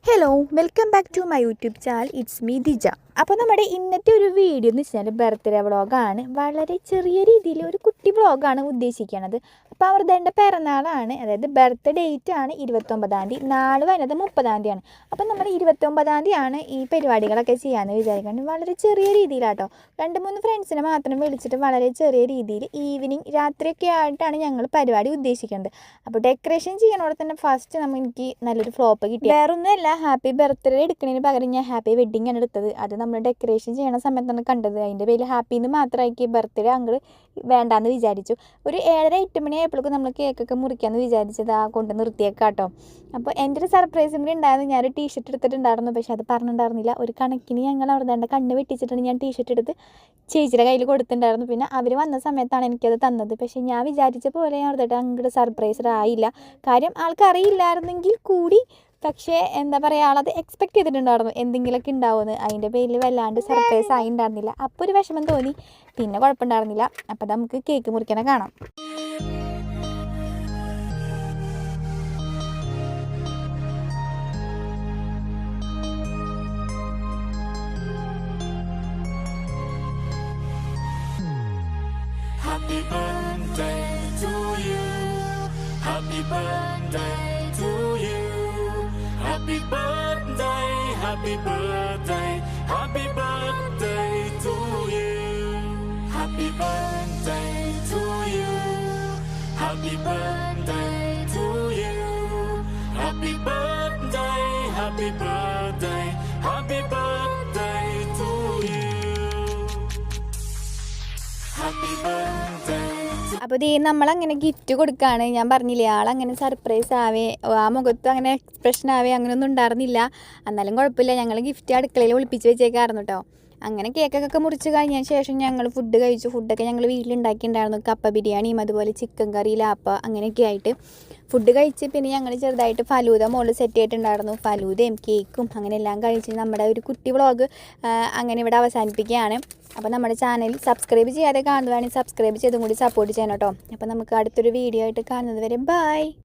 Hello welcome back to my YouTube channel it's me Dija. അപ്പോൾ നമ്മുടെ ഇന്നത്തെ ഒരു വീഡിയോ എന്ന് വെച്ചാൽ ബർത്ത്ഡേ വ്ളോഗാണ്. വളരെ ചെറിയ രീതിയിൽ ഒരു കുട്ടി വ്ളോഗാണ് ഉദ്ദേശിക്കുന്നത്. അപ്പോൾ അവരുടെ എൻ്റെ പിറന്നാളാണ്, അതായത് ബർത്ത് ഡേറ്റ് ആണ് 29-ാം തീയതി, നാളെ വരുന്നത് 30-ാം തീയതിയാണ്. അപ്പോൾ നമ്മൾ 29-ാം തീയതിയാണ് ഈ പരിപാടികളൊക്കെ ചെയ്യാമെന്ന് വിചാരിക്കുന്നത്. വളരെ ചെറിയ രീതിയിലാട്ടോ, 2-3 ഫ്രണ്ട്സിനെ മാത്രം വിളിച്ചിട്ട് വളരെ ചെറിയ രീതിയിൽ ഈവനിങ് രാത്രിയൊക്കെ ആയിട്ടാണ് ഞങ്ങൾ പരിപാടി ഉദ്ദേശിക്കുന്നത്. അപ്പോൾ ഡെക്കറേഷൻ ചെയ്യണോടെ തന്നെ ഫസ്റ്റ് എനിക്ക് നല്ലൊരു ഫ്ലോപ്പ് കിട്ടി. വേറൊന്നുമല്ല, ഹാപ്പി ബർത്ത്ഡേ എടുക്കുന്നതിന് പകരം ഞാൻ ഹാപ്പി വെഡ്ഡിങ് ആണ് എടുത്തത്. അത് നമ്മൾ ഡെക്കറേഷൻ ചെയ്യണ സമയത്താണ് കണ്ടത്. അതിൻ്റെ പേരിൽ ഹാപ്പിന്ന് മാത്രമാക്കി ബർത്ത്ഡേ അങ്ങോട്ട് വേണ്ടാന്ന് വിചാരിച്ചു. ഒരു 7-8 മണി ആയപ്പോഴേക്കും നമ്മൾ കേക്കൊക്കെ മുറിക്കാമെന്ന് വിചാരിച്ചത് കൊണ്ട് നിർത്തിയേക്കാട്ടോ. അപ്പോൾ എൻ്റെ ഒരു സർപ്രൈസും കൂടി ഉണ്ടായിരുന്നു. ഞാനൊരു ടീഷർട്ട് എടുത്തിട്ടുണ്ടായിരുന്നു, പക്ഷെ അത് പറഞ്ഞിട്ടുണ്ടായിരുന്നില്ല. ഒരു കണക്കിന് ഞങ്ങൾ അവിടെ കണ്ണ് വെട്ടിച്ചിട്ടാണ് ഞാൻ ടീഷർട്ട് എടുത്ത് ചേച്ചിയുടെ കയ്യിൽ കൊടുത്തിട്ടുണ്ടായിരുന്നു. പിന്നെ അവർ വന്ന സമയത്താണ് എനിക്കത് തന്നത്. പക്ഷേ ഞാൻ വിചാരിച്ച പോലെ അവരുടെ അങ്ങോട്ട് സർപ്രൈസ് ആയില്ല. കാര്യം ആൾക്കറിയില്ലായിരുന്നെങ്കിൽ കൂടി, പക്ഷേ എന്താ പറയുക, ആളത് എക്സ്പെക്ട് ചെയ്തിട്ടുണ്ടായിരുന്നു എന്തെങ്കിലുമൊക്കെ ഉണ്ടാവുമെന്ന്. അതിൻ്റെ പേരിൽ വല്ലാണ്ട് സർപ്രൈസ് ആയി ഉണ്ടായിരുന്നില്ല. അപ്പോൾ ഒരു വിഷമം തോന്നി, പിന്നെ കുഴപ്പമുണ്ടായിരുന്നില്ല. അപ്പോൾ നമുക്ക് കേക്ക് മുറിക്കണ കാണാം. Happy birthday to you. Happy birthday to you. Happy birthday, happy birthday, happy birthday to you. Happy birthday to you. Happy birthday to you. Happy birthday, happy birthday, happy birthday to you. Happy birthday. അപ്പോൾ ഇത് നമ്മളങ്ങനെ gift കൊടുക്കുകയാണ്. ഞാൻ പറഞ്ഞില്ലേ, ആളങ്ങനെ surprise ആവേ, ആ മുഖത്ത് അങ്ങനെ expression ആവേ അങ്ങനെയൊന്നും ഉണ്ടായിരുന്നില്ല. എന്നാലും കുഴപ്പമില്ല, ഞങ്ങൾ ഗിഫ്റ്റ് അടുക്കളയിൽ ഒളിപ്പിച്ച് വെച്ചേക്കായിരുന്നു കേട്ടോ. അങ്ങനെ കേക്കൊക്കെ മുറിച്ച് കഴിഞ്ഞതിന് ശേഷം ഞങ്ങൾ ഫുഡ് കഴിച്ചു. ഫുഡൊക്കെ ഞങ്ങൾ വീട്ടിലുണ്ടാക്കിയിട്ടുണ്ടായിരുന്നു. കപ്പ ബിരിയാണിയും അതുപോലെ ചിക്കൻ കറി, ലാപ്പ അങ്ങനെയൊക്കെ ആയിട്ട് ഫുഡ് കഴിച്ച് പിന്നെ ഞങ്ങൾ ചെറുതായിട്ട് ഫലൂദ മുകളിൽ സെറ്റ് ചെയ്തിട്ടുണ്ടായിരുന്നു. ഫലൂദയും കേക്കും അങ്ങനെ എല്ലാം കഴിച്ച് നമ്മുടെ ഒരു കുട്ടി വ്ളോഗ് അങ്ങനെ ഇവിടെ അവസാനിപ്പിക്കുകയാണ്. അപ്പോൾ നമ്മുടെ ചാനൽ സബ്സ്ക്രൈബ് ചെയ്യാതെ കാണുന്നതാണെങ്കിൽ സബ്സ്ക്രൈബ് ചെയ്തും കൂടി സപ്പോർട്ട് ചെയ്യണം കേട്ടോ. അപ്പോൾ നമുക്ക് അടുത്തൊരു വീഡിയോ ആയിട്ട് കാണുന്നത് വരെ ബൈ.